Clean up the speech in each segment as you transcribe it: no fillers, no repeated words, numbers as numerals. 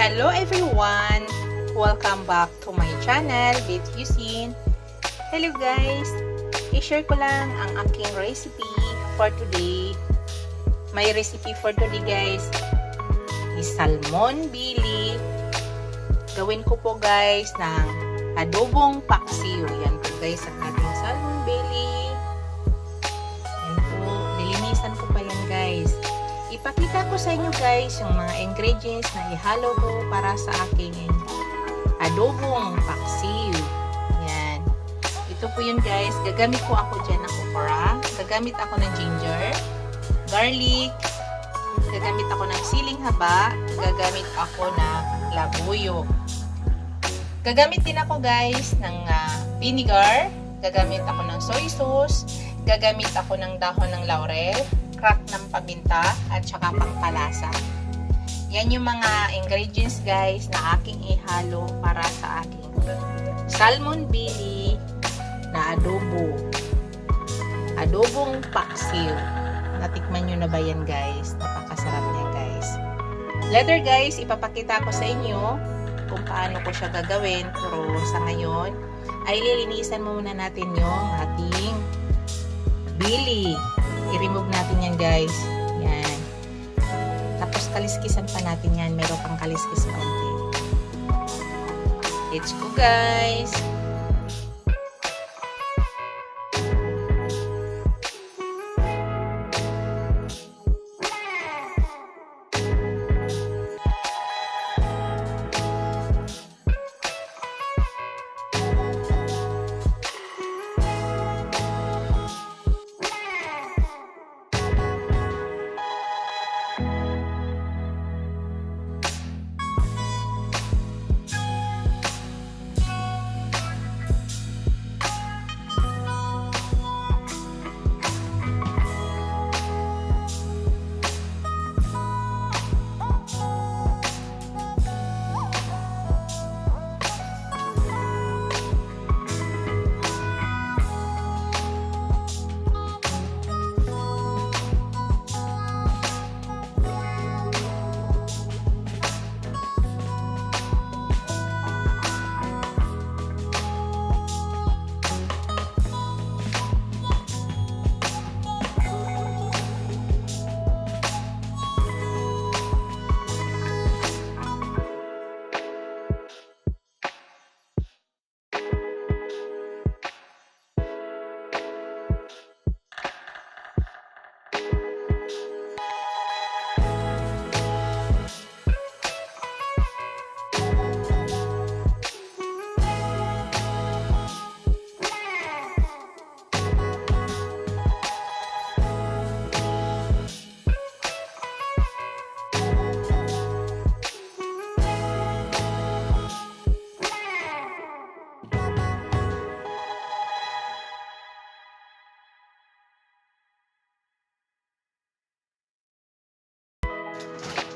Hello everyone! Welcome back to my channel, Beat Yusin. Hello guys! I-share ko lang ang aking recipe for today. My recipe for today guys is salmon bili. Gawin ko po guys ng adobong paksiw. Yan po guys ang ating salmon bili. Yan po. Dilinisan ko pa yan guys. Ipakita ko sa inyo guys yung mga ingredients na ihalo ko para sa aking adobong paksiw. Yan. Ito po yun guys. Gagamit ko ako dyan ng okra. Gagamit ako ng ginger, garlic. Gagamit ako ng siling haba. Gagamit ako ng labuyo. Gagamit din ako guys ng vinegar. Gagamit ako ng soy sauce. Gagamit ako ng dahon ng laurel, crack ng paminta, at saka pangpalasa. Yan yung mga ingredients guys na aking ihalo para sa aking salmon bili na adobo. Adobong paksiw. Natikman nyo na ba yan guys? Napakasarap niya guys. Later guys, ipapakita ko sa inyo kung paano ko siya gagawin. Pero sa ngayon, ay lilinisan muna natin yung ating bili. I-remove natin yan guys. Yan. Tapos kaliskisan pa natin yan. Meron pang kaliskis konti. Let's go guys.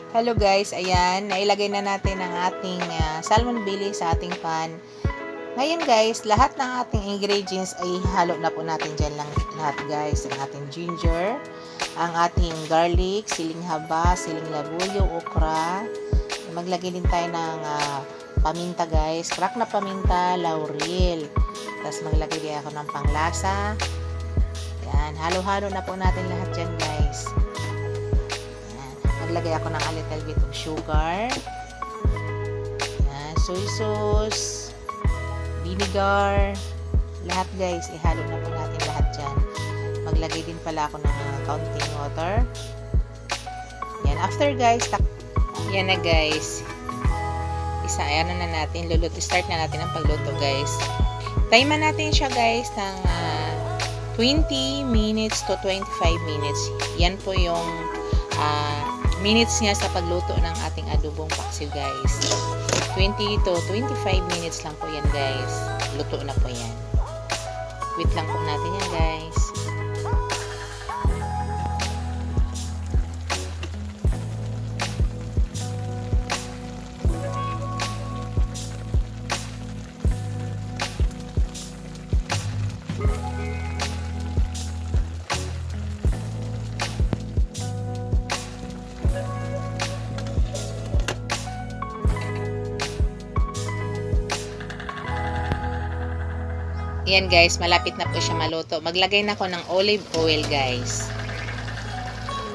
Hello guys, ayan, nailagay na natin ang ating salmon bili sa ating pan. Ngayon guys, lahat ng ating ingredients ay halo na po natin dyan lang lahat guys. Ang ating ginger, ang ating garlic, siling haba, siling labuyo, okra. Maglagay din tayo ng paminta guys, crack na paminta, laurel. Tapos maglagay din ako ng panglasa. Ayan, halo-halo na po natin lahat dyan guys. Maglagay ako ng a little bit of sugar, soy sauce, vinegar, lahat guys, ihalo na po natin lahat dyan. Maglagay din pala ako ng kaunting water. Yan, after guys, yan na guys. Ano na natin, start na natin ang pagluto guys. Time natin siya guys ng 20 minutes to 25 minutes. Yan po yung minutes niya sa pagluto ng ating adobong paksiw guys. 20 to 25 minutes lang po yan guys. Luto na po yan. Wait lang po natin yan guys. Yan guys, malapit na po siya maluto. Maglagay na ako ng olive oil guys.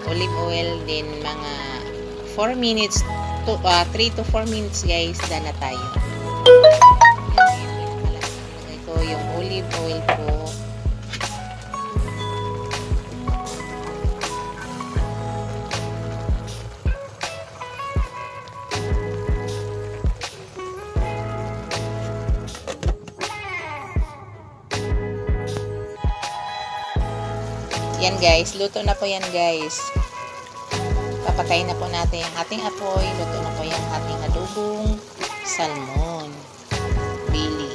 Olive oil din mga 4 minutes to 3 to 4 minutes guys, done na tayo. Yan, ilagay ko yung olive oil ko. Yan guys, luto na po yan guys. Papatayin na po natin yung ating apoy. Luto na po yung ating adobong salmon. Bili.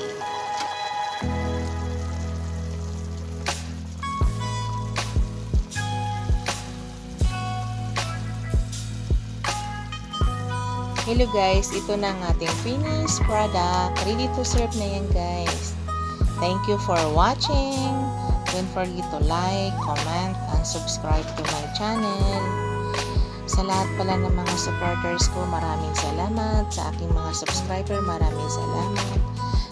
Hello guys, ito na ang ating finished product. Ready to serve na yan guys. Thank you for watching. Don't forget to like, comment, and subscribe to my channel. Sa lahat pala ng mga supporters ko, maraming salamat. Sa aking mga subscriber, maraming salamat.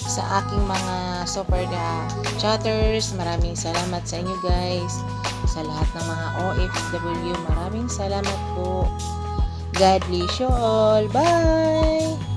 Sa aking mga super chatters, maraming salamat sa inyo guys. Sa lahat ng mga OFW, maraming salamat po. God bless you all. Bye!